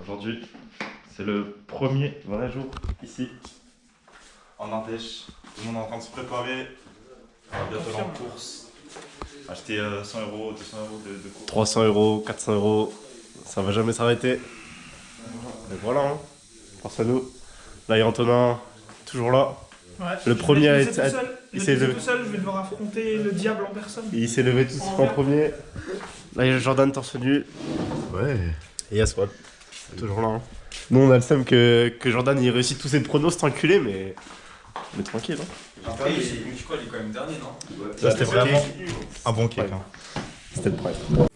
Aujourd'hui, c'est le premier vrai jour ici, en Ardèche. Tout le monde est en train de se préparer. On va bientôt aller en course. Acheter 100 €, 200 € de course. 300 €, 400 €, ça va jamais s'arrêter. Et voilà, hein. Force à nous. Là, il y a Antonin, toujours là. Ouais, Le premier a été. Il s'est levé tout seul, je vais devoir affronter le diable en personne. Il s'est levé tout seul en premier. Là, il y a Jordan torse nu. Ouais. Et il y a Swat. Toujours là. Hein. Nous, on a le seum que Jordan il réussit tous ses pronos, cet enculé, mais tranquille. Hein. Après, je crois qu'il est quand même dernier, non? Ouais. Là, c'était vraiment un bon kick. Hein. C'était le prime.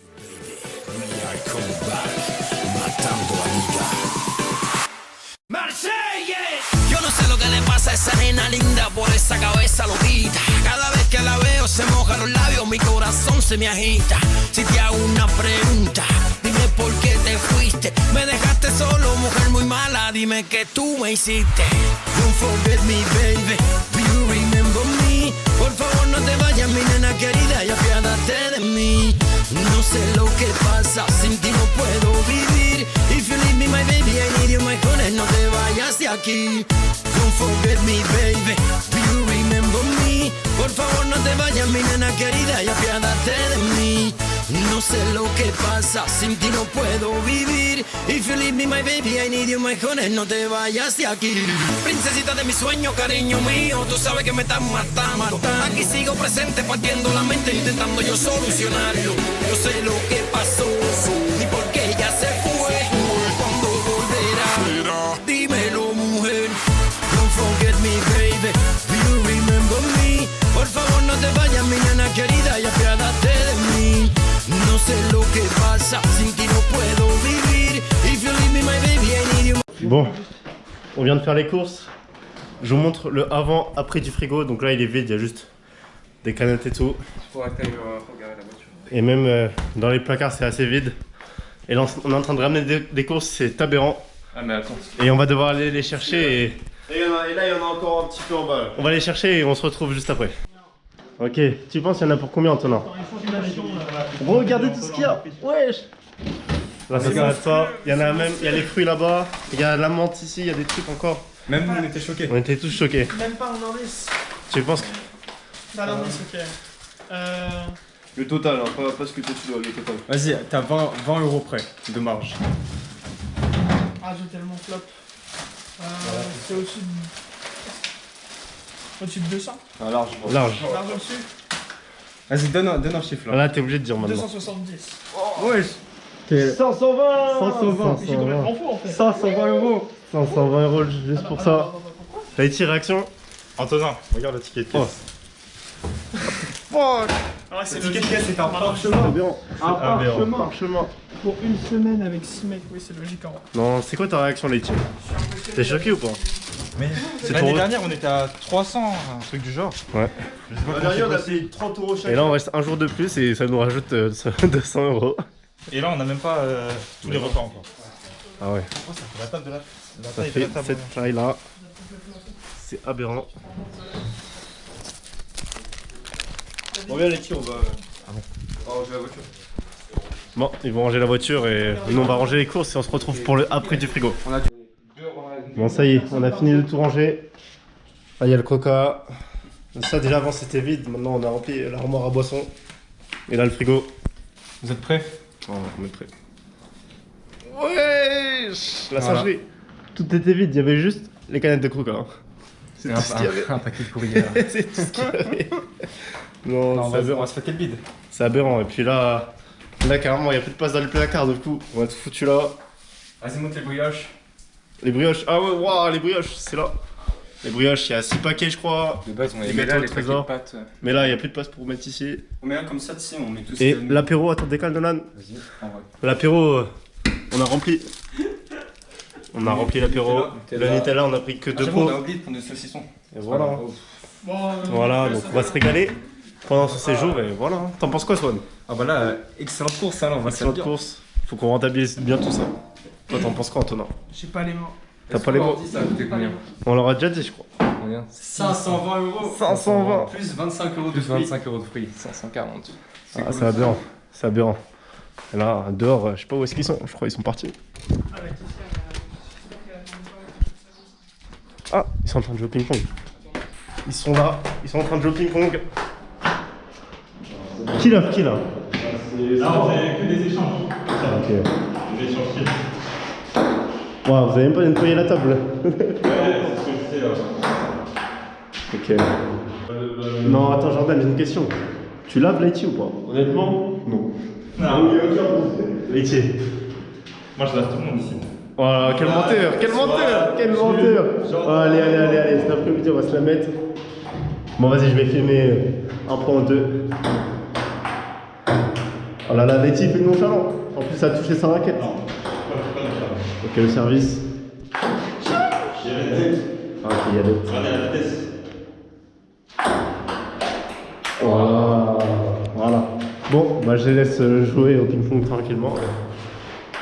Yo no sé lo que le pasa a esa nena linda por esa cabeza loquita. Cada vez que la veo se moja los labios, mi corazón se me agita. Si te hago una pregunta, dime por qué te fuiste. Me dejaste solo, mujer muy mala, dime que tú me hiciste. Don't forget me, baby, do you remember me? Por favor no te vayas, mi nena querida, y apiádate de mí. No sé lo que pasa, sin ti no puedo vivir. If you leave me, my baby, I need you, my honey, no te vayas de aquí. Don't forget me, baby, do you remember me? Por favor no te vayas, mi nena querida, y apiádate de mí. No sé lo que pasa, sin ti no puedo vivir. If you leave me, my baby, I need you, my honey, no te vayas de aquí. Princesita de mi sueño, cariño mío, tú sabes que me estás matando. Aquí sigo presente, partiendo la mente, intentando yo solucionarlo. Yo sé lo que pasó, y por qué ella se fue. Cuando volverá, dímelo, mujer. Don't forget me, baby, do you remember me? Por favor no te vayas, mi nena querida, y apiádate de mí. No sé lo que pasa, sin ti no puedo vivir. If you leave me, my baby, I need you. Bon, on vient de faire les courses. Je vous montre le avant-après du frigo. Donc là, il est vide, il y a juste des canettes et tout. Faudra que t'ailles regarder la voiture. Et même dans les placards, c'est assez vide. Et là, on est en train de ramener des courses, c'est aberrant. Ah, mais attends. Et on va devoir aller les chercher et là, il y en a encore un petit peu en bas. on va les chercher et on se retrouve juste après. Ok, tu penses qu'il y en a pour combien, Antonin? Regardez tout ce qu'il y a. Wesh. Là, ça s'arrête pas. Il y en a même, il y a les fruits là-bas. Il y a la menthe ici, il y a des trucs encore. Même nous, on était choqués. On était tous choqués. Même pas un indice. Tu penses que... Pas d'indice, ok. Le total, hein, pas ce que tu dois, le total. Vas-y, t'as 20 € près de marge. Ah, j'ai tellement flop. C'est au-dessus de... Au-dessus de 200. Ah, large. Large. Large au-dessus. Vas-y, donne un chiffre là. Là, t'es obligé de dire maintenant. 270. Wesh. 520 J'ai complètement faux en fait. 520 €. 520 € juste pour ça. T'as été réaction? Antonin, regarde le ticket de caisse. Fuck. Ah ouais, c'est Le ticket de logique. caisse, c'est un parchemin. C'est bien. Un Parchemin. Pour une semaine avec 6 mecs, oui, c'est logique en vrai. Non, c'est quoi ta réaction, Leïti? T'es choqué ou pas? Mais C'est l'année ton- dernière on était à 300, un truc du genre. Ouais. Je sais pas comment Derrière, on a c'est payé 30 € chaque. Et là, on reste un jour de plus et ça nous rajoute 200 €. possible. Et là on a même pas tous les repas encore. Ah ouais. Oh, ça fait la table de la Ça taille de fait la table. cette taille là. C'est aberrant. Bon, viens, les petits, on va. Ah bon. On va ranger la voiture. Bon, ils vont ranger la voiture et nous on va ranger les courses et on se retrouve pour le après du frigo. Bon, ça y est, on a fini de tout ranger. Là, il y a le coca. Ça, déjà avant c'était vide. Maintenant, on a rempli l'armoire à boissons. Et là, le frigo. Vous êtes prêts? Oh, on est prêt. Ouais. La Voilà. singerie. Tout était vide, il y avait juste les canettes de coca. Hein. C'est tout ce qu'il y avait. un paquet de courrier là. C'est tout ce qu'il y avait. Non, Non, c'est on aberrant. va se fêter le bide. C'est aberrant. Et puis là carrément, il n'y a plus de place dans les placards. Du coup, on a tout foutu là. Vas-y, monte les brioches. Les brioches. Ah ouais, waouh, les brioches, c'est là. Les brioches, il y a 6 paquets, je crois. De base, on Les les met gâteaux là, au les paquets de trésor. pâtes. Mais là, il n'y a plus de place pour mettre ici. On met un comme ça, tu sais, on met tout ce Et qu'il y a. l'apéro, attends, décale Nolan. Vas-y, en vrai. L'apéro, on a rempli. On a rempli l'apéro. Nutella. Le Nutella, on a pris que 2 Ah, on a pots. oublié de prendre des saucissons. Et voilà. Oh. Bon, Voilà, donc on va se régaler pendant ce séjour et voilà. T'en penses quoi, Swan? Ah bah là, excellente course, hein, là, on va se faire Excellente bien. course. Faut qu'on rentabilise bien tout ça. Toi, t'en penses quoi, Antonin? j'ai pas les mains. T'as pas les mots? Ça a coûté combien? On leur a déjà dit, je crois. Combien? 520 €. 520. Plus 25 € de Plus fruits. 25 € de fruits. 540. Ah, c'est aberrant. C'est aberrant. Et là, dehors, je sais pas où est-ce qu'ils sont. Je crois qu'ils sont partis. Ah, la caissière. Ah, ils sont en train de jouer au ping-pong. Ils sont là, ils sont en train de jouer au ping-pong. Qui là? Là, on fait que des échanges. Ok. Des échanges qui. Wow, vous avez même pas nettoyé la table. Ouais, c'est ce que je disais là. Ok. Non, attends, Jordan, j'ai une question. Tu laves Leïti ou pas? Honnêtement, Non. non. Leïti. Moi, je lave tout le monde ici. Voilà, quel menteur, quel menteur, quel menteur. Oh, allez, cet après-midi, on va se la mettre. Bon, vas-y, je vais filmer un point en deux. Oh là là, Leïti fait le nonchalant. En plus, ça a touché sa raquette. Ok, le service. Ah, ok, il y a deux. Regardez la vitesse. Voilà. Bon, bah je les laisse jouer au ping-pong tranquillement.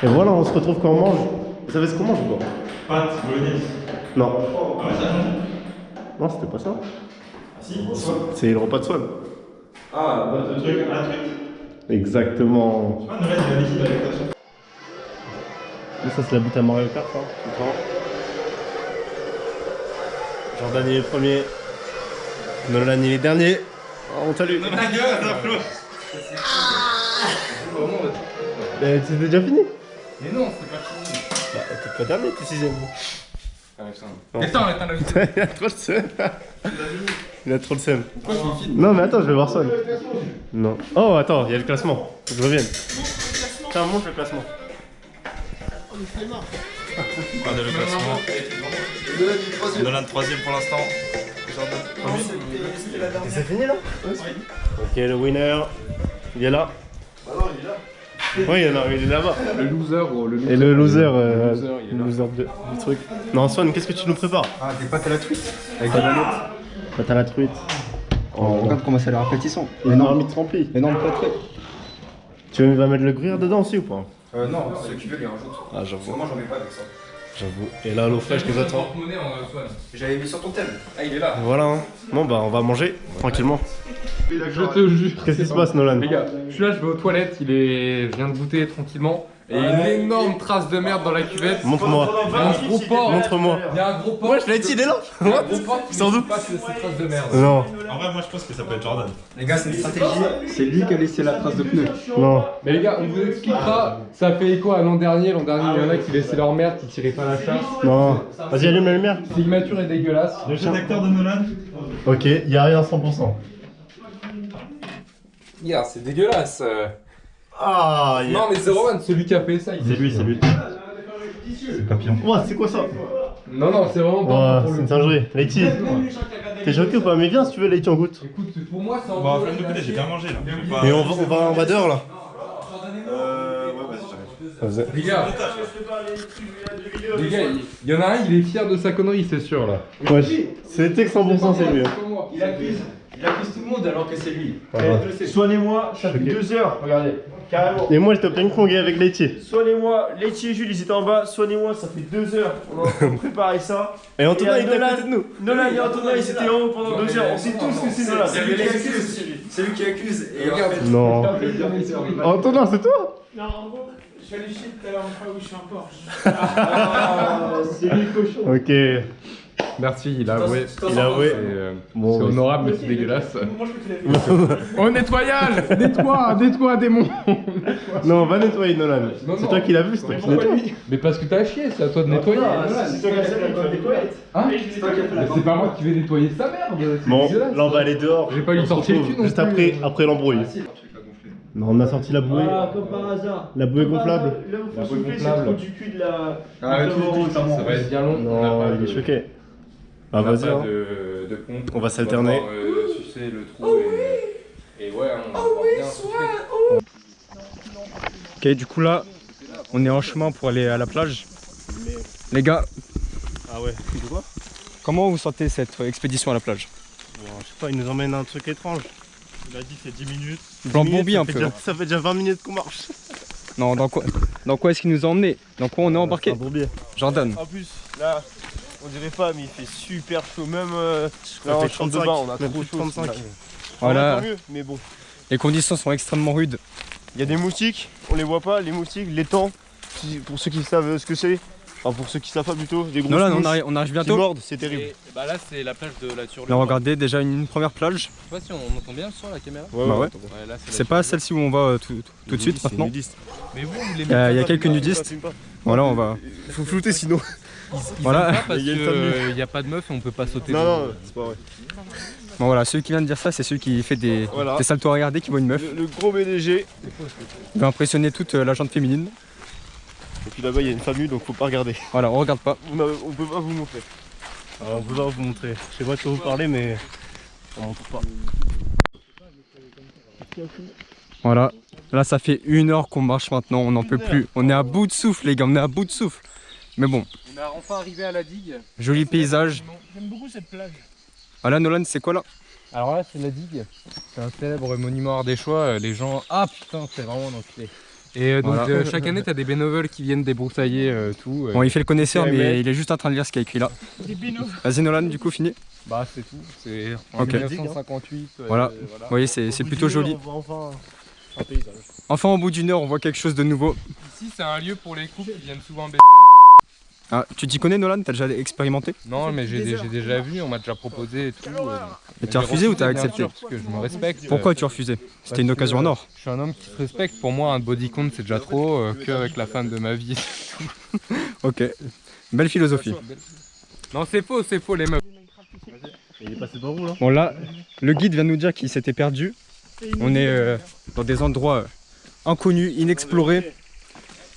Et voilà, on se retrouve quand on mange. Vous savez ce qu'on mange ou pas? Pâte, bolognaise. Non. Ah ouais, ça change. Non, c'était pas ça. Si, C'est le repas de Swan. ah, le truc à la truite. Exactement. Tu vois, Noël, il a l'équipe avec ta chef. Et ça, c'est la butte à Mario Kart, hein, tout le temps. Jordan il est premier. Nolan il est dernier. Oh, on salue. Ma gueule, ça flotte. C'était déjà fini? Mais non, c'est pas fini. Bah, t'es pas dernier, t'es sixième. Attends, Il a trop le seum. Il a trop le seum. Non, mais attends, je vais voir Swan. Non. Oh, attends, il y a le classement. Faut que je revienne. Tiens, montre le classement. Regardez le classement. Nolan 3ème pour l'instant. Jordan Et c'est fini là? Ok, le winner, il est là. Bah non, il est là. Oui, non, il est là-bas. Le loser ou le loser. Et le loser, il est là. loser du truc. Non, Swan, qu'est-ce que tu nous prépares? Ah, des pâtes à la truite. Avec des baguettes. Pâte à la truite. Regarde comment ça a l'air appétissant. Une marmite remplie. Énorme pâte. Tu vas mettre le gruyère dedans aussi ou pas? Non, ceux qui veulent, ils rajoutent. Ah, j'avoue. Moi, j'en mets pas avec ça. J'avoue. Et là, l'eau fraîche qui nous attend. J'avais mis sur ton thème. Ah, il est là. Voilà. Hein. Bon, bah, on va manger tranquillement. Je te jure. Qu'est-ce qui se passe, Nolan? Les gars, je suis là, je vais aux toilettes, je viens de goûter tranquillement. Et une énorme trace de merde dans la cuvette. Montre-moi. Il y a un gros porc. Montre-moi. Il y a un gros porc. Moi, je l'ai dit, il est là. Il y a un gros porc qui Sans doute. passe ces traces de merde. Non. En vrai, moi je pense que ça peut être Jordan. Les gars, c'est une stratégie. C'est lui qui a laissé la trace de pneu. Non. Mais les gars, on vous expliquera. Ça fait écho à l'an dernier. L'an dernier, il y en a qui laissaient leur merde, qui tiraient pas la chasse. Non. Vas-y, allume la lumière. C'est immature et dégueulasse. Le jeu d'acteur de Nolan. Ok, il y a rien à 100%. Regarde, c'est dégueulasse. Ah, il y a... Non, mais c'est Roman, celui qui a fait ça. C'est lui, c'est lui. C'est papillon. Ouah, c'est quoi ça? Non, non, c'est vraiment pas. Ouah, pour c'est le une coup. singerie. Leïti, t'es choqué ou pas? Mais viens si tu veux, Leïti, on goûte. Écoute, pour moi, c'est en Bon, flemme de goûter, j'ai bien mangé là. Et on va dehors là. Ouais, vas-y, j'arrive. Les gars, il y en a un, il est fier de sa connerie, c'est sûr là. Wesh, c'était que 100% c'est lui. hein. Il accuse tout le monde alors que c'est lui. Soignez-moi, ça fait Choqué. 2 heures, regardez, carrément. Et moi j'étais au ping-pong avec Leïti. Soignez-moi, Leïti et Jules ils étaient en bas, soignez-moi, ça fait 2 heures, on est en train de préparer ça. Et Antonin il était à Nolan, côté de nous. Nolan et Antonin ils étaient en haut pendant 2 heures, on sait tous que c'est Nolan. C'est lui qui accuse. C'est lui qui accuse. Et en fait, Non. Antonin, c'est toi? Non, en gros, je suis allé chier tout à l'heure une fois où je suis en Porsche. c'est lui le cochon. Ok. Merci, il a avoué. Il a avoué. C'est honorable, mais c'est dégueulasse. Moi je peux te laver. Au nettoyage. Nettoie, démon. Non, on va nettoyer Nolan. Non, C'est non. toi qui l'as vu, c'est toi qui nettoie. Mais parce que t'as chié, c'est à toi de nettoyer. C'est toi qui as fait la toilette. Hein C'est toi qui as fait la Mais c'est pas moi qui vais nettoyer sa merde. c'est Bon, dégueulasse. là on va aller dehors. J'ai pas lui On se sorti le retrouve cul non juste plus. après l'embrouille. Non, on a sorti la bouée. Ah, comme par hasard. La bouée gonflable. Là où La faut bouée souffler, c'est gonflable. trop du cul de la. Ah, tout Ça va être bien long. Non, il est choqué. Ah, vas-y. hein. de pompe. On va s'alterner. Sucer le trou et ouais, on va bien souffler. Ok, du coup là, on est en chemin pour aller à la plage. Les gars, Ah ouais. De quoi? comment vous sentez cette expédition à la plage? Bon, je sais pas, il nous emmène un truc étrange. Il a dit c'est 10 minutes. 10 Plan minutes, Bourbi ça un fait peu, déjà- hein. Ça fait déjà 20 minutes qu'on marche. Non, dans quoi est-ce qu'il nous a emmenés? Dans quoi on est embarqué? Un bourbier. Jordan. En plus, là, on dirait pas, mais il fait super chaud. Même Ça là, en fait chambre de 35, bain, on a même trop plus de chaud. 35. Voilà, Tant mieux, mais bon. les conditions sont extrêmement rudes. Il y a des moustiques, on les voit pas, les moustiques, l'étang, pour ceux qui savent ce que c'est. Enfin, pour ceux qui savent pas plutôt, des grosses Non, là, mouches on arrive qui bientôt. mordent, c'est terrible. Et bah là, c'est la plage de la Turlure. Là, regardez déjà une première plage. Je sais pas si on entend bien sur la caméra. Ouais, Bah ouais. Ouais, là, C'est pas celle-ci où on va tout de suite maintenant. Mais vous les Il y a quelques nudistes. Voilà, on va. Il faut flouter sinon. Voilà. Parce Il y a une femme nue. qu'il n'y a pas de meuf et on peut pas sauter. Non, c'est pas vrai. Bon, voilà, celui qui vient de dire ça, c'est celui qui fait des saltos à regarder qui voit une meuf. Le gros BDG. Il va impressionner toute la gente féminine. Et puis là-bas, il y a une femme nue, donc faut pas regarder. Voilà, on regarde pas. On peut pas vous montrer. Alors, on peut pas vous montrer. Je sais pas de quoi vous parlez, mais on montre pas. Voilà. Là, ça fait 1 heure qu'on marche maintenant, on n'en peut plus. On est à bout de souffle, les gars, on est à bout de souffle. Mais bon, On est enfin arrivé à la digue. joli paysage. J'aime beaucoup cette plage. Ah là, Nolan, c'est quoi là? Alors là, c'est la digue. C'est un célèbre monument ardéchois. Les gens. Ah putain, c'est vraiment l'enculé. Et donc, Voilà. chaque année, t'as des bénévoles qui viennent débroussailler tout. Bon, il fait le connaisseur, Ouais, mais il est juste en train de lire ce qu'il y a écrit là. Des binos. Vas-y, Nolan, du coup, fini. Bah, c'est tout. C'est en Ok. 1958. Voilà. Vous voyez, c'est plutôt joli. On voit enfin un paysage. Enfin, au bout d'1 heure, on voit quelque chose de nouveau. Ici, c'est un lieu pour les couples qui viennent souvent baiser. Ah, tu t'y connais, Nolan? T'as déjà expérimenté? Non, mais j'ai déjà vu, on m'a déjà proposé et tout. Et tu as refusé ou t'as accepté? Parce que je me respecte. Pourquoi tu as refusé? C'était une occasion en or. Je suis un homme qui se respecte. Pour moi, un body count, c'est déjà trop. Que avec la femme de ma vie. Ok. Belle philosophie. Non, c'est faux, les meufs. Il est passé par où là? Bon, là, le guide vient nous dire qu'il s'était perdu. On est dans des endroits inconnus, inexplorés.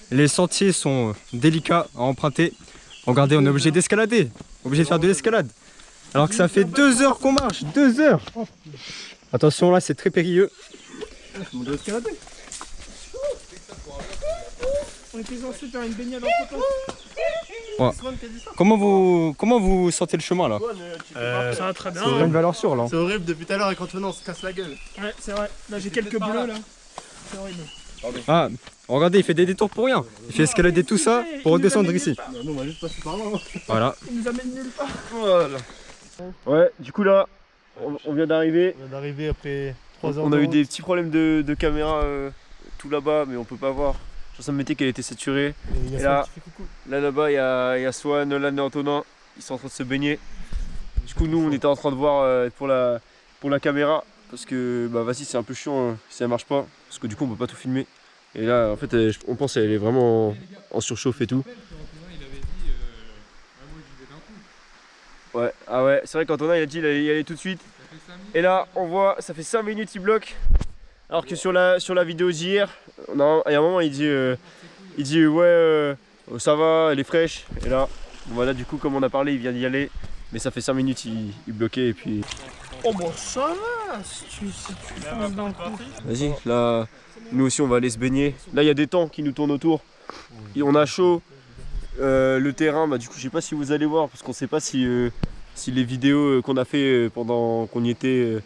Les sentiers sont délicats à emprunter. Regardez, on est obligé d'escalader. Obligé de faire de l'escalade. Alors que ça fait 2 heures qu'on marche. 2 heures. Attention, là, c'est très périlleux. On était censé faire une baignade en photo. Comment vous sentez le chemin là? Ça va très bien. C'est une valeur sûre là. C'est horrible depuis tout à l'heure et quand on se casse la gueule. Ouais, c'est vrai. Là, j'ai quelques bleus là. C'est horrible. Ah, regardez, il fait des détours pour rien. Il fait escalader tout ça pour redescendre ici. Non, on va juste passer par là. Voilà. Il nous amène nulle part. Voilà. Ouais, du coup là, on vient d'arriver. On vient d'arriver après 3 heures. On a de eu route. des petits problèmes de caméra tout là-bas, mais on peut pas voir. Ça me mettait qu'elle était saturée. il y a Et Swan là, qui fait coucou. là-bas, il y a Swan, Nolan et Antonin. Ils sont en train de se baigner. Du coup, nous, on était en train de voir pour la caméra. Parce que, bah vas-y, c'est un peu chiant si ça marche pas. Parce que du coup, on peut pas tout filmer. Et là, en fait, on pense qu'elle est vraiment en surchauffe et tout. Ouais, ah ouais, c'est vrai qu'Antonin, il a dit qu'il y allait tout de suite. Et là, on voit, ça fait 5 minutes, il bloque. Alors que sur la vidéo d'hier, il y a un moment, il dit ouais, ça va, elle est fraîche. Et là, voilà, du coup, comme on a parlé, il vient d'y aller. Mais ça fait 5 minutes, il bloquait et puis... Oh bon, ça va si tu fonces dans le coup. Vas-y, là, nous aussi, on va aller se baigner. Là, il y a des temps qui nous tournent autour. Et on a chaud. Le terrain, bah, du coup, je sais pas si vous allez voir, parce qu'on sait pas si les vidéos qu'on a fait pendant qu'on y était,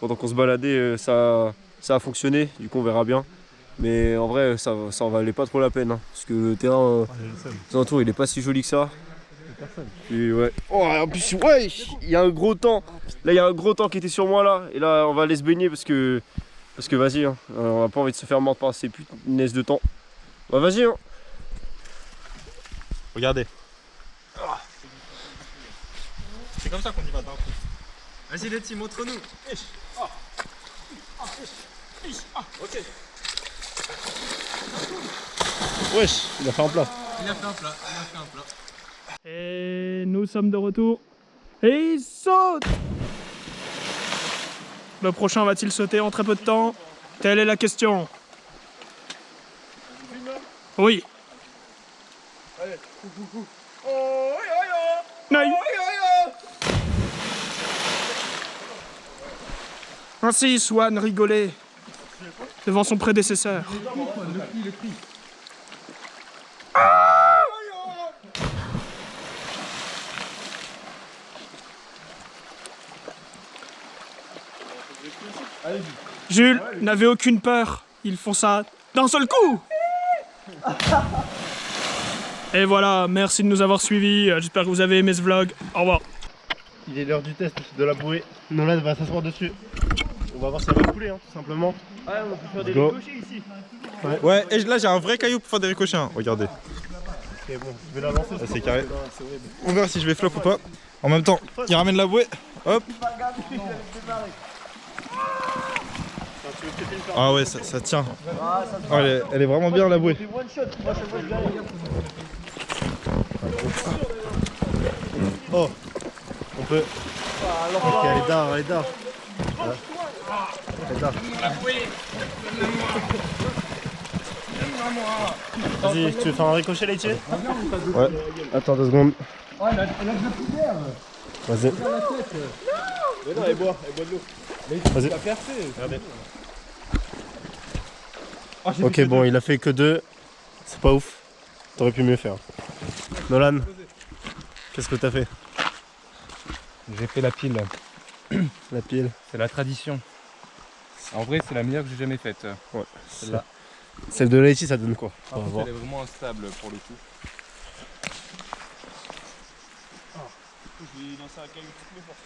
pendant qu'on se baladait, ça a fonctionné. Du coup, on verra bien. Mais en vrai, ça en valait pas trop la peine, hein, parce que le terrain aux alentours, il est pas si joli que ça. Et ouais. Oh, en plus, ouais, il y a un gros temps. Là, il y a un gros temps qui était sur moi là. Et là, on va aller se baigner parce que vas-y, hein, on a pas envie de se faire mordre par ces punaises de temps. Bah, vas-y, hein. Regardez. C'est comme ça qu'on y va d'un coup. Vas-y les teams, montre-nous. Ok. Wesh, il a fait un plat. Il a fait un plat. Et nous sommes de retour. Et il saute. Le prochain va-t-il sauter en très peu de temps? Telle est la question. Oui. Allez, coucou. Oh, Naï. Ainsi, Swan rigolait devant son prédécesseur. Jules n'avait aucune peur. Il fonça d'un seul coup. Et voilà, merci de nous avoir suivis. J'espère que vous avez aimé ce vlog. Au revoir. Il est l'heure du test de la bouée. Nolan va s'asseoir dessus. On va voir si ça va couler, hein, tout simplement. Ouais, on peut faire des Go. ricochets ici. Ouais, et là j'ai un vrai caillou pour faire des ricochets, hein. Regardez. Ok, bon, je vais la lancer. C'est carré. On verra si je vais flop ou pas. En même temps, il ramène la bouée. Hop. Ah ouais, ça tient. Oh, elle est vraiment bien la bouée. Oh, on peut. Ok, elle est d'art, elle est d'art. Vas-y, tu veux faire un ricochet laitier? Ouais. Attends 2 secondes. Vas-y. Mais non, elle boit de l'eau. Vas-y. Regardez. Ok, bon, il a fait que 2. C'est pas ouf. T'aurais pu mieux faire. Nolan, qu'est-ce que t'as fait? J'ai fait la pile. La pile. C'est la tradition. En vrai, c'est la meilleure que j'ai jamais faite. Ouais. Celle-là. Celle de Leïti, ça donne quoi? On va Elle voir. est vraiment instable pour le coup.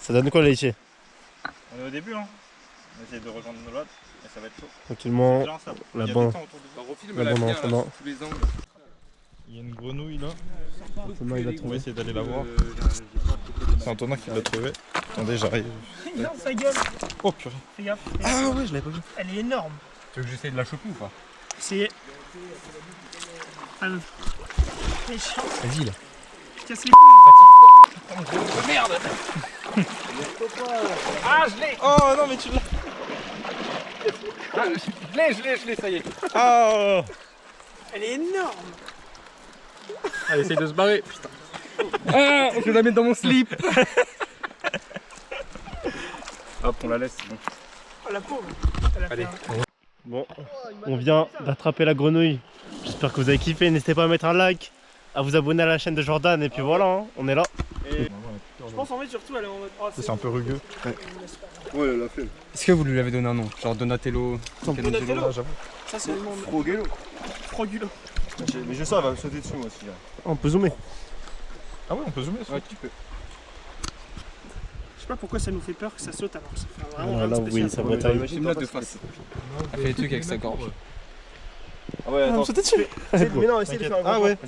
Ça donne quoi Leïti? On est au début, hein. On essaie de rejoindre nos lots, mais ça va être chaud. Tranquillement, C'est déjà instable. la Il y a bande. du temps autour de nous. Refilme La bande en attendant. tous les angles. Il y a une grenouille là. Comment il va On va trouver? essayer d'aller la voir. C'est Antonin qui l'a trouvé. Attendez, j'arrive. Non, sa gueule. Oh purée. Fais gaffe. Ah ouais, je l'avais pas vu. Elle est énorme. Tu veux que j'essaye de la choper ou pas? C'est. Ah, non. C'est chiant. Vas-y là. Je casse les couilles. Merde. Ah, je l'ai. Oh non, mais tu l'as. Ah, je l'ai, ça y est. Oh. Elle est énorme. Elle essaye de se barrer. Putain. Ah, je vais la mettre dans mon slip. Hop, on la laisse, c'est bon. Oh, la pauvre. Elle a Allez. fait un- Bon, on vient d'attraper la grenouille. J'espère que vous avez kiffé. N'hésitez pas à mettre un like, à vous abonner à la chaîne de Jordan. Et puis voilà, hein, on est là. Je pense en fait surtout elle est en mode. Oh, C'est un peu rugueux. Ouais, elle l'a fait. Est-ce que vous lui avez donné un nom? Genre Donatello? Donatello. Ça c'est le nom de Froguelo. Frogulo. Mais je sais, elle va me sauter dessus moi aussi. Là. On peut zoomer. Ah ouais, on peut zoomer dessus. Ouais, tu peux. Je sais pas pourquoi ça nous fait peur que ça saute alors que ça fait vraiment Là, rien de vous voyez spécial. sa bataille. Imagine-la de face. Elle fait des trucs avec sa gorge. Ah ouais, attends. Mais non, essaye de faire un Ah ouais.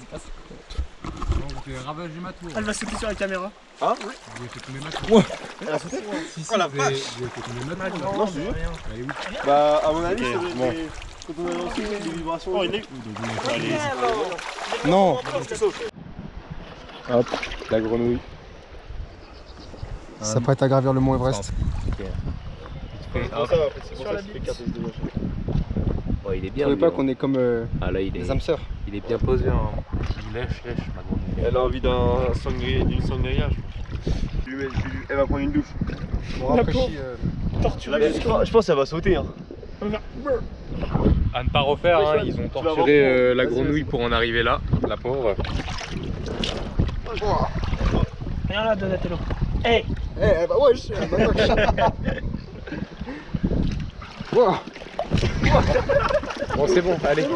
Je vais ravager ma tour. Elle va sauter sur la caméra. Je vais fait tomber ma tour. Elle a sauté. Si, Oh la je vais fait tomber ma tour. Non, je jure. rien. Elle est où? Bah, à mon avis, Ok, ça doit être bon. quand on a lancé les vibrations. Oh, il est. Non. Hop, la grenouille. Ça prête à gravir le mont Everest. Comment ça va, en fait, c'est pour ça qu'il fait 4 de machin. Ouais, il est Vous bien. trouvez lui, pas hein. qu'on est comme Ah là, il des est, âmes sœurs? il est bien posé. Hein. Il lèche, ma grenouille. Elle a envie d'une sangria. Elle va prendre une douche. On rafraîchit. Torturé. Je pense qu'elle va sauter. Hein. À ne pas refaire, hein, ils ont torturé la grenouille pour en arriver là, la pauvre. Rien là, Donatello. Hey. Eh bah wesh. Bon, c'est bon, allez.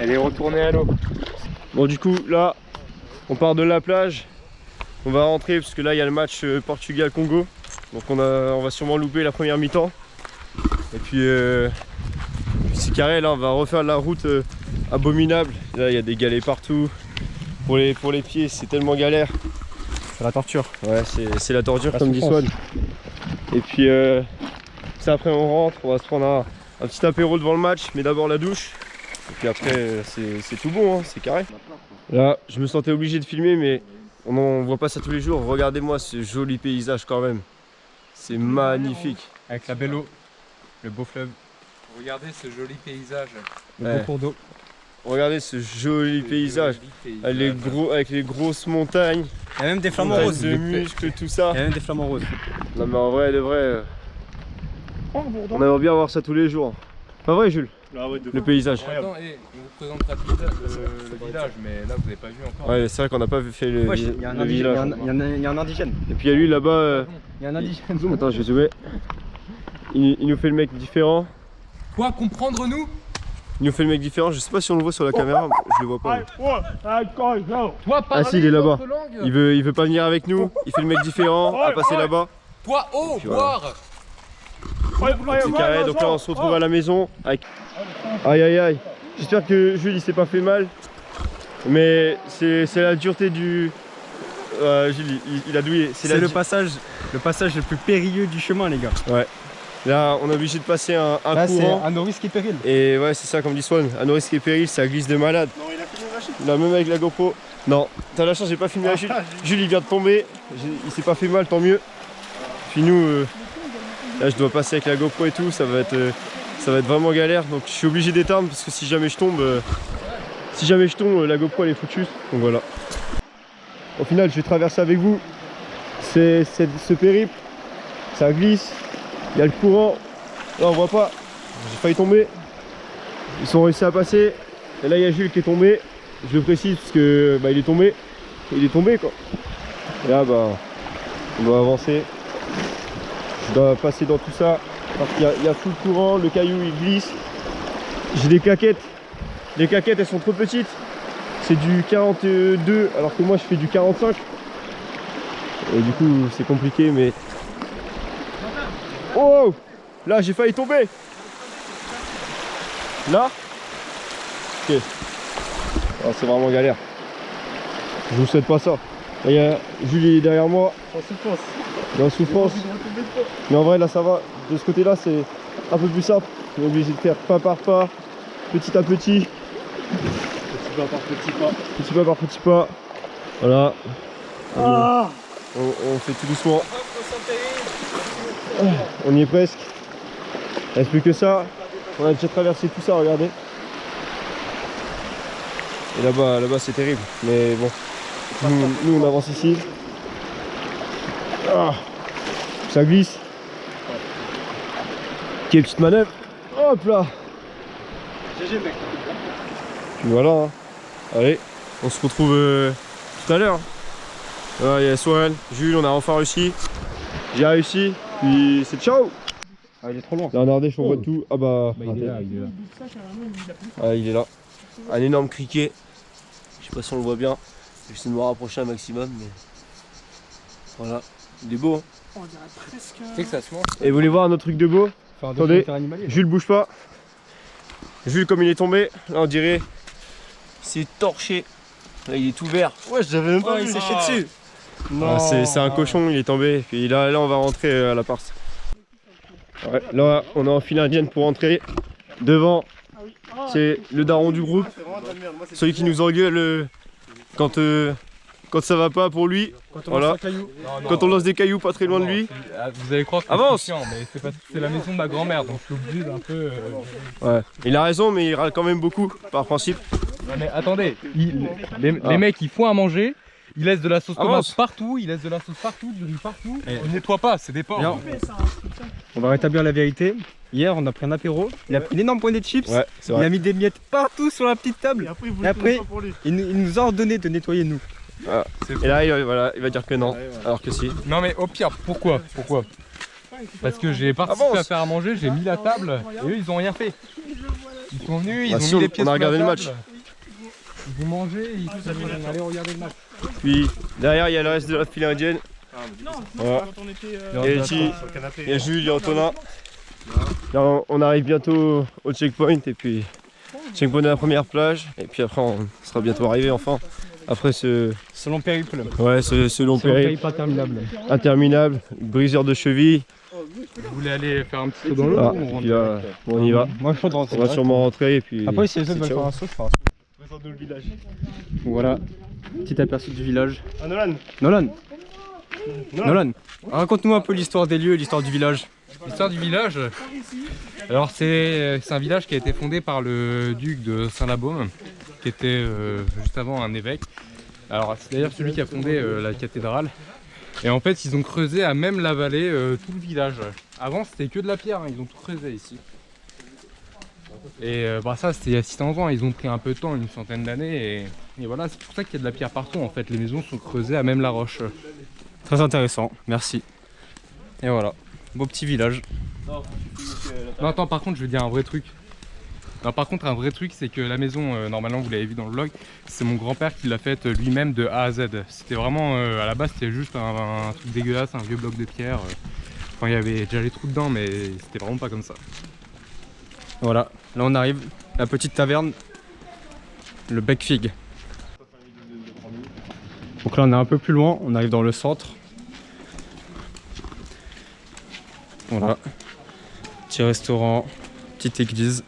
Elle est retournée à l'eau. Bon du coup là on part de la plage, on va rentrer parce que là il y a le match Portugal-Congo, donc on va sûrement louper la première mi-temps. Et puis c'est carré, là on va refaire la route abominable. Là il y a des galets partout, pour les pieds c'est tellement galère. C'est la torture. Ouais c'est la torture comme dit Swan. Et puis ça après on rentre, on va se prendre un petit apéro devant le match, mais d'abord la douche. Et puis après c'est tout bon, hein, c'est carré. Là je me sentais obligé de filmer mais on voit pas ça tous les jours. Regardez-moi ce joli paysage quand même. C'est magnifique. Avec la belle eau, le beau fleuve. Regardez ce joli paysage. Le Ouais. beau cours d'eau. Regardez ce joli paysage. Avec les grosses montagnes. Il y a même des flamants montagnes roses. de muscles, tout ça. Il y a même des flamants roses. Non mais en vrai de vrai, on aimerait bien voir ça tous les jours. Pas vrai Jules? Ah ouais, de Le paysage. Attends, on vous présentera le village, mais là vous n'avez pas vu encore. Ouais c'est vrai qu'on n'a pas fait le, Wesh, il y a un le indigène. village. Il y a un indigène. Et puis il y a lui là-bas. Il y a un indigène. Attends je vais zoomer. Il nous fait le mec différent. Quoi, comprendre-nous? Il nous fait le mec différent, je sais pas si on le voit sur la caméra, je le vois pas. Toi, Ah si il est là-bas. Il veut pas venir avec nous, il fait le mec différent, à passer là-bas. Toi, oh, Puis voilà. boire. C'est carré, donc là on se retrouve à la maison avec... Aïe aïe aïe. J'espère que Jules il s'est pas fait mal. Mais c'est la dureté du... Jules il a douillé. C'est le passage le plus périlleux du chemin les gars. Ouais. Là on est obligé de passer un là, courant. C'est à nos risques et périls. Et ouais c'est ça comme dit Swan, à nos risques et périls ça glisse de malade. Non, il a filmé la chute. Là même avec la GoPro. Non, t'as la chance j'ai pas filmé la chute. Jules il vient de tomber, il s'est pas fait mal tant mieux. Puis nous, là je dois passer avec la GoPro et tout, ça va être vraiment galère. Donc je suis obligé d'éteindre parce que si jamais je tombe, la GoPro elle est foutue. Donc voilà. Au final je vais traverser avec vous ce périple, ça glisse, il y a le courant, là on voit pas, j'ai failli tomber. Ils sont réussi à passer, et là il y a Jules qui est tombé, je le précise parce que il est tombé quoi. Et là on doit avancer, je dois passer dans tout ça, parce qu'il y a tout le courant, le caillou il glisse. J'ai des claquettes, les claquettes elles sont trop petites. C'est du 42 alors que moi je fais du 45. Et du coup c'est compliqué mais... Oh! Là j'ai failli tomber. Là? Ok. Oh, c'est vraiment galère. Je vous souhaite pas ça. Il y a Julie derrière moi. En souffrance. Dans la souffrance. Mais en vrai là ça va. De ce côté là c'est un peu plus simple. On est obligé de faire pas par pas, petit à petit. Petit pas par petit pas. Petit pas par petit pas. Voilà. Ah, on fait tout doucement. On y est presque. Il reste plus que ça. On a déjà traversé tout ça, regardez. Et là-bas c'est terrible. Mais bon. Nous on avance ici. Ah, ça glisse. Quelle petite manœuvre. Hop là. GG mec. Puis voilà. Hein. Allez, on se retrouve tout à l'heure. Voilà, il y a Swan, Jules, on a enfin réussi. J'ai réussi. Puis c'est ciao. Ah il est trop loin. Là en Ardèche on voit tout. Ah bah. il est là, il est là. Ah il est là. Un énorme criquet. Je sais pas si on le voit bien. J'essaie de me rapprocher un maximum mais. Voilà. Il est beau hein. On dirait presque... Tu sais que ça se mange. Et vous voulez voir un autre truc de beau? Attendez, animalier, Jules bouge pas. Jules comme il est tombé, là on dirait. C'est torché. Là il est tout vert. Ouais j'avais même pas vu. Il s'est chié dessus. Ah, c'est un cochon, il est tombé. Puis là on va rentrer à l'appart. Ouais, là on a enfilé indienne pour rentrer. Devant, c'est le daron du groupe. Celui qui nous engueule quand ça va pas pour lui. Voilà. Quand on lance des cailloux pas très loin de lui. Vous allez croire que avance. c'est chiant, mais c'est parce que c'est la maison de ma grand-mère, donc je suis obligé d'un peu... Ouais. Il a raison, mais il râle quand même beaucoup, par principe. Non mais attendez, les mecs ils font à manger, ils laissent de la sauce tomate partout, ils laissent de la sauce partout, du riz partout. On nettoie pas, c'est des porcs. On va rétablir la vérité. Hier on a pris un apéro, il a pris une énorme poignée de chips, ouais, il a mis des miettes partout sur la petite table. Et après il nous a ordonné de nettoyer nous. Ah. Et là il va dire que non, alors que si. Non mais au pire, pourquoi Parce que j'ai participé à faire à manger, j'ai mis la table et eux ils ont rien fait. Ils sont venus, ils ont mis les pieds on a sur la regardé le table. match. Ils ont mangé, ils sont allés regarder le match. Puis derrière il y a le reste de la file indienne. Voilà. Et ici il y a Jules, il y a Antonin. Là, on arrive bientôt au checkpoint et puis checkpoint de la première plage et puis après on sera bientôt arrivé enfin. Après ce long périple. Ouais, ce long périple interminable, briseur de cheville. Vous voulez aller faire un petit saut dans l'eau ou on y va. Moi je suis on va sûrement rentrer et puis. Après si les autres veulent faire un saut, je ferai un saut. Présente-nous le village. Voilà, petit aperçu du village. Ah Nolan. Nolan, raconte-nous un peu l'histoire des lieux, l'histoire du village. L'histoire du village, alors c'est un village qui a été fondé par le duc de Saint-Labaume, qui était juste avant un évêque. Alors c'est d'ailleurs celui qui a fondé la cathédrale. Et en fait ils ont creusé à même la vallée tout le village. Avant c'était que de la pierre, hein, ils ont tout creusé ici. Et ça c'était il y a 600 ans, ils ont pris un peu de temps, une centaine d'années. Et voilà, c'est pour ça qu'il y a de la pierre partout en fait. Les maisons sont creusées à même la roche. Très intéressant, merci. Et voilà, beau petit village. Non attends, par contre je vais dire un vrai truc. Non, par contre un vrai truc c'est que la maison, normalement vous l'avez vu dans le vlog, c'est mon grand-père qui l'a faite lui-même de A à Z. C'était vraiment, à la base c'était juste un truc dégueulasse, un vieux bloc de pierre. Enfin il y avait déjà les trous dedans mais c'était vraiment pas comme ça. Voilà, là on arrive, la petite taverne, le Bec Fig. Donc là on est un peu plus loin, on arrive dans le centre. Voilà, petit restaurant, petite église.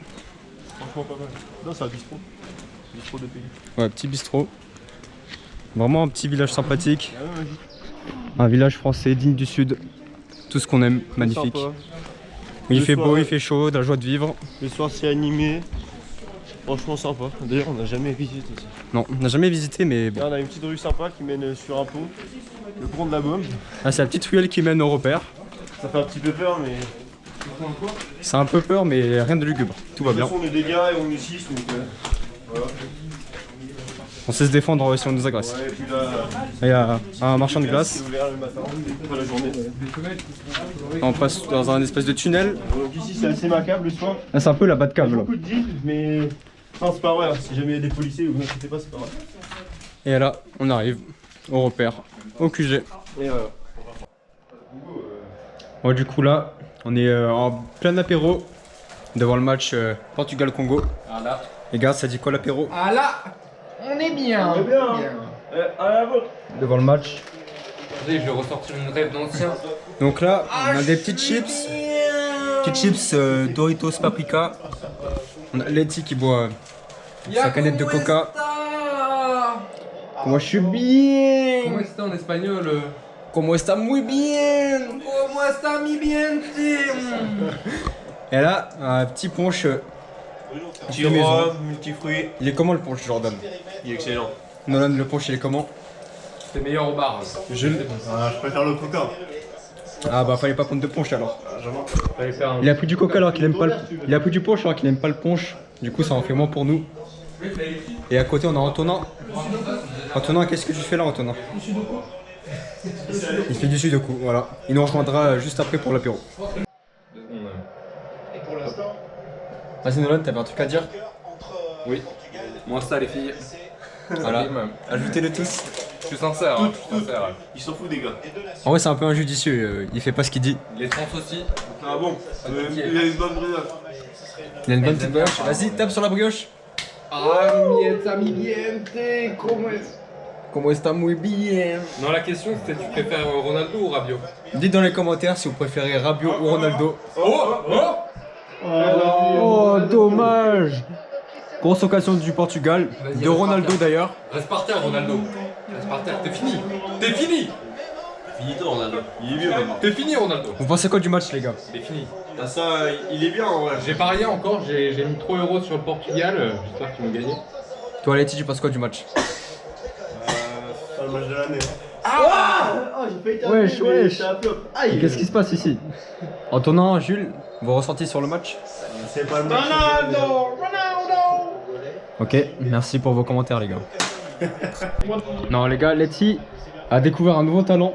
Franchement pas mal. Non, c'est un bistrot. Bistrot de pays. Ouais, petit bistrot. Vraiment un petit village sympathique. Un village français digne du sud. Tout ce qu'on aime, magnifique. Sympa. Il fait beau, il fait chaud, de la joie de vivre. Le soir c'est animé. Franchement sympa. D'ailleurs on n'a jamais visité ça. Non, on n'a jamais visité mais bon. Là on a une petite rue sympa qui mène sur un pont. Le pont de la Baume. Ah, c'est la petite ruelle qui mène au repère. Ça fait un petit peu peur mais... C'est un peu peur mais rien de lugubre. Tout va De bien. toute façon on est des gars et on est 6 donc voilà. On sait se défendre si on nous agresse. Ouais, et puis là... Il y a un marchand de glace. C'est ouvert le matin, pas la journée. On passe dans un espèce de tunnel. Donc ici c'est assez macabre le soir. Ah, c'est un peu la Batcave là. Beaucoup de deals mais... Non c'est pas vrai, si jamais il y a des policiers, vous inquiétez pas, c'est pas vrai. Et là, on arrive au repère, au QG. Et voilà. Bon, du coup là, on est en plein apéro devant le match Portugal-Congo. Voilà. Les gars, ça dit quoi l'apéro? Ah là, on est bien. On est bien, à la vôtre. Devant le match. Attendez, je vais ressortir une rêve d'ancien. Donc là, on a des petites chips. Petites chips Doritos Paprika. On a Letty qui boit sa canette de coca. Moi je suis bien. Comment est-ce en espagnol Como está muy bien. Como está mi bien, Et là, un petit punch. Petit rhum, multifruits. Il est comment le punch, Jordan? Il est excellent. Nolan, le punch il est comment? C'est meilleur au bar. Jules? Je préfère le coca. Ah bah fallait pas prendre de punch alors. Fallait faire un... Il a pris du coca alors qu'il aime pas le... Il a pris du punch alors qu'il aime pas le punch. Du coup ça en fait moins pour nous. Et à côté on a Antonin. Antonin, qu'est-ce que tu fais là, Antonin? Il fait du sudoku, voilà. Il nous rejoindra juste après pour l'apéro. Vas-y Nolan, t'avais un truc à dire? Oui. Moi ça les filles. Voilà. Ajoutez-le tous. Je suis sincère. Hein, je suis sincère. Il s'en fout des gars. En vrai c'est un peu injudicieux, il fait pas ce qu'il dit. Les trans aussi. Ah bon, il a une bonne brioche. Il a une bonne petite brioche. Vas-y, tape sur la brioche. Ah, mi está mi diente, Como está muy bien. Non, la question c'était tu préfères Ronaldo ou Rabiot? Dites dans les commentaires si vous préférez Rabiot ou Ronaldo. Oh, Dommage. Grosse occasion du Portugal, de Ronaldo d'ailleurs. Reste par terre, Ronaldo. Reste par terre, t'es fini. T'es fini. Finito Ronaldo. Il est vieux maintenant. T'es fini, Ronaldo. Vous pensez quoi du match les gars? C'est fini. Ah ça, il est bien en vrai. J'ai parié encore, j'ai mis 3 € sur le Portugal. J'espère qu'ils vont gagner. Toi Letty, tu penses quoi du match? C'est le match de l'année. Wesh, wesh. Qu'est-ce qui se passe ici? Antonin, Jules, vos ressentis sur le match? C'est pas le match. Ronaldo. Ok, merci pour vos commentaires les gars. Non les gars, Letty a découvert un nouveau talent.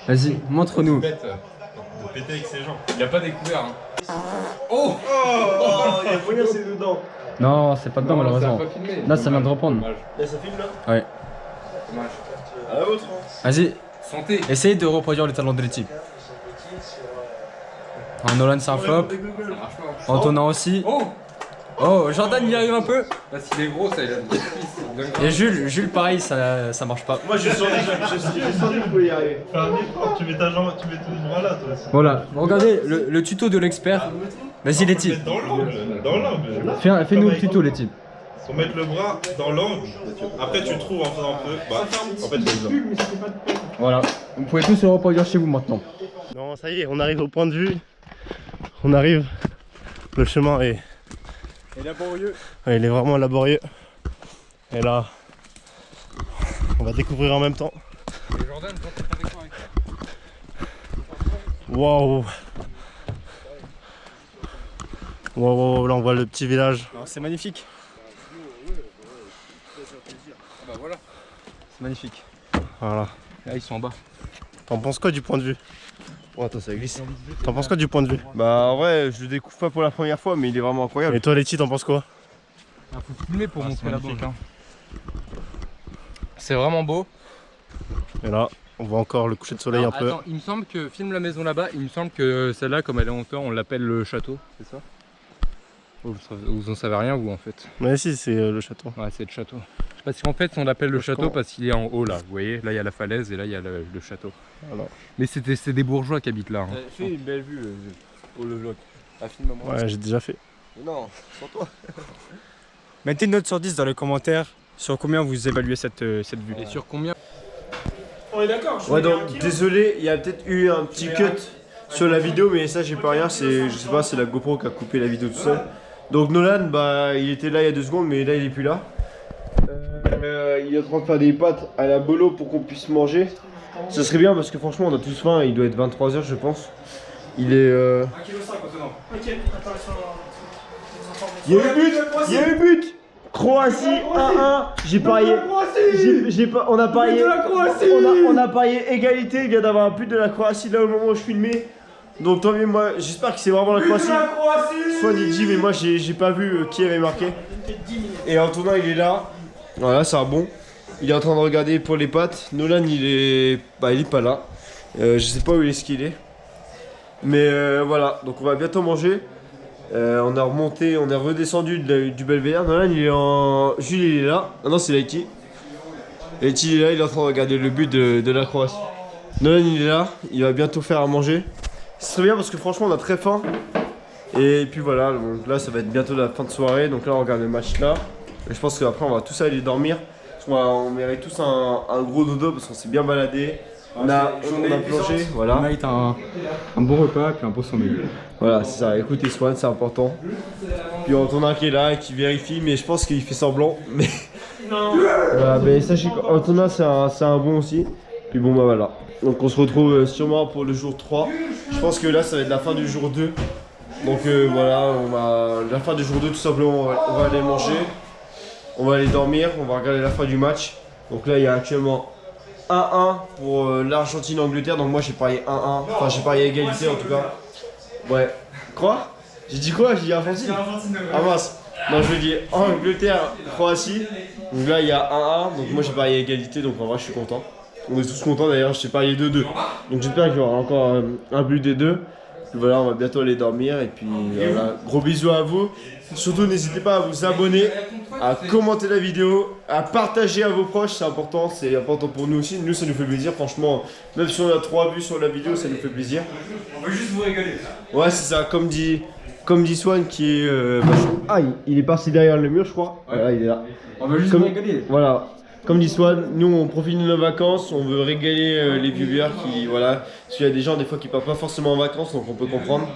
Vas-y, montre-nous. Bête. De péter avec ses gens. Il a pas découvert. Hein. Oh, il a rien, c'est dedans. Non, c'est pas dedans Non, malheureusement. ça a pas filmé. Là ça vient de reprendre. Dommage. Là ça filme là. Ouais. Dommage. À la vôtre. Vas-y, Santé. essayez de reproduire les talents de Letty. Nolan c'est un flop. Ça marche pas. Antonin aussi. Oh. Oh, Jordan il y arrive un peu. Là, s'il est gros, ça il a des Et Jules pareil, ça marche pas. Moi j'ai senti que vous pouvez y arriver. Fais un effort, tu mets ta jambe, tu mets ton bras là toi aussi. Voilà, regardez le tuto de l'expert. Vas-y Letty, Dans l'angle, dans l'angle. fais-nous le tuto Letty. Faut mettre le bras dans l'angle. Après tu trouves en faisant un peu. Bah, en fait c'est ça. Voilà, vous pouvez tous le reproduire chez vous maintenant. Non, ça y est, on arrive au point de vue. On arrive. Le chemin est laborieux. Ouais, il est vraiment laborieux. Et là, on va découvrir en même temps. Et Jordan, toi, t'es avec moi. Waouh. Waouh, là on voit le petit village. C'est magnifique. Bah voilà. C'est magnifique. Voilà. Là ils sont en bas. T'en penses quoi du point de vue? Oh attends ça glisse. T'en penses quoi du point de vue? Bah en vrai je le découvre pas pour la première fois mais il est vraiment incroyable. Et toi Letty, t'en penses quoi? Faut filmer pour montrer la magnifique. banque. Hein. C'est vraiment beau. Et là, on voit encore le coucher de soleil Alors, un peu. Attends, il me semble que filme la maison là-bas, il me semble que celle-là, comme elle est en hauteur, on l'appelle le château, c'est ça? Vous en savez rien vous en fait. Mais si, c'est le château. Ouais, c'est le château. Parce qu'en fait on l'appelle le château parce qu'il est en haut là, vous voyez, là il y a la falaise et là il y a le château. Alors. Mais c'est des bourgeois qui habitent là. Hein. Fais une belle vue pour le vlog. Filme-moi. Ouais, j'ai déjà fait. Non, sans toi. Mettez une note sur 10 dans les commentaires sur combien vous évaluez cette vue. Et sur combien? On est d'accord. Ouais, donc désolé, il y a peut-être eu un petit cut sur la vidéo, mais ça j'ai pas rien, c'est, je sais pas, c'est la GoPro qui a coupé la vidéo tout seul. Donc Nolan, bah il était là il y a 2 secondes, mais là il est plus là. Il est en train de faire des pâtes à la bolo pour qu'on puisse manger. Ça serait bien parce que franchement on a tous faim, il doit être 23 h je pense. Il est... 1,5 kg maintenant. Ok, attention. Il y a eu but, il y a eu but. Croatie 1-1, j'ai parié. On a parié. On a parié égalité, il vient d'avoir un but de la Croatie là au moment où je filmais. Donc tant mieux, moi j'espère que c'est vraiment la Croatie. Soit il dit mais moi j'ai pas vu qui avait marqué. Et Antonin il est là. Voilà, c'est un bon. Il est en train de regarder pour les pâtes. Nolan il est pas là. Je sais pas où est-ce qu'il est. Mais voilà, donc on va bientôt manger. On a remonté, on est redescendu du Belvédère. Nolan il est en... Jules il est là. Ah non c'est Leïti. Leïti il est là, il est en train de regarder le but de la Croatie. Nolan il est là, il va bientôt faire à manger. C'est très bien parce que franchement on a très faim. Et puis voilà, donc là ça va être bientôt la fin de soirée. Donc là on regarde le match là. Et je pense qu'après on va tous aller dormir. On mérite tous un gros dodo parce qu'on s'est bien baladé. On a plongé, voilà. On a été un bon repas et un beau sommeil. Voilà, c'est ça. Écoutez Swan, c'est important. Puis Antonin qui est là et qui vérifie, mais je pense qu'il fait semblant. Mais non. Voilà, mais sachez qu'Antonin c'est un bon aussi. Puis bon bah voilà. Donc on se retrouve sûrement pour le jour 3. Je pense que là ça va être la fin du jour 2. Donc voilà, la fin du jour 2 tout simplement, on va aller manger. On va aller dormir, on va regarder la fin du match. Donc là il y a actuellement 1-1 pour l'Argentine-Angleterre, donc moi j'ai parié 1-1, enfin j'ai parié égalité en tout cas. Ouais. Quoi? J'ai dit quoi? J'ai dit Argentine? Ah mince. Non je dis Angleterre-Croatie. Donc là il y a 1-1, donc moi j'ai parié égalité, donc en vrai je suis content. On est tous contents d'ailleurs, j'ai parié 2-2. Donc j'espère qu'il y aura encore un but des deux. Puis voilà, on va bientôt aller dormir et puis voilà, gros bisous à vous. Surtout n'hésitez pas à vous abonner, à commenter la vidéo, à partager à vos proches, c'est important pour nous aussi. Nous ça nous fait plaisir, franchement, même si on a 3 vues sur la vidéo, ça nous fait plaisir. On veut juste vous régaler. Ouais c'est ça, comme dit Swan qui est... il est parti derrière le mur je crois. Ouais. Voilà, il est là. On veut juste vous régaler. Voilà. Comme dit Swan, nous on profite de nos vacances, on veut régaler les viewers qui, voilà, parce qu'il y a des gens des fois qui partent pas forcément en vacances, donc on peut comprendre.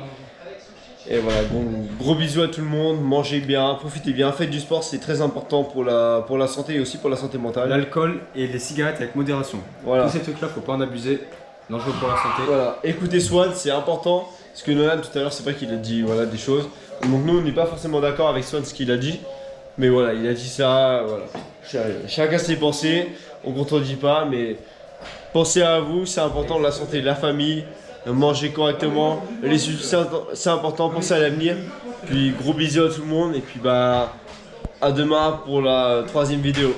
Et voilà, bon, gros bisous à tout le monde, mangez bien, profitez bien, faites du sport, c'est très important pour la santé et aussi pour la santé mentale. L'alcool et les cigarettes avec modération. Voilà. Tous ces trucs là, faut pas en abuser, dangereux pour la santé. Voilà, écoutez Swan, c'est important, parce que Nolan tout à l'heure c'est vrai qu'il a dit voilà, des choses. Donc nous on n'est pas forcément d'accord avec Swan ce qu'il a dit, mais voilà, il a dit ça, voilà. Chacun ses pensées, on ne contredit pas, mais pensez à vous, c'est important, la santé, la famille, manger correctement, c'est important, pensez à l'avenir. Puis gros bisous à tout le monde, et puis bah à demain pour la 3e vidéo.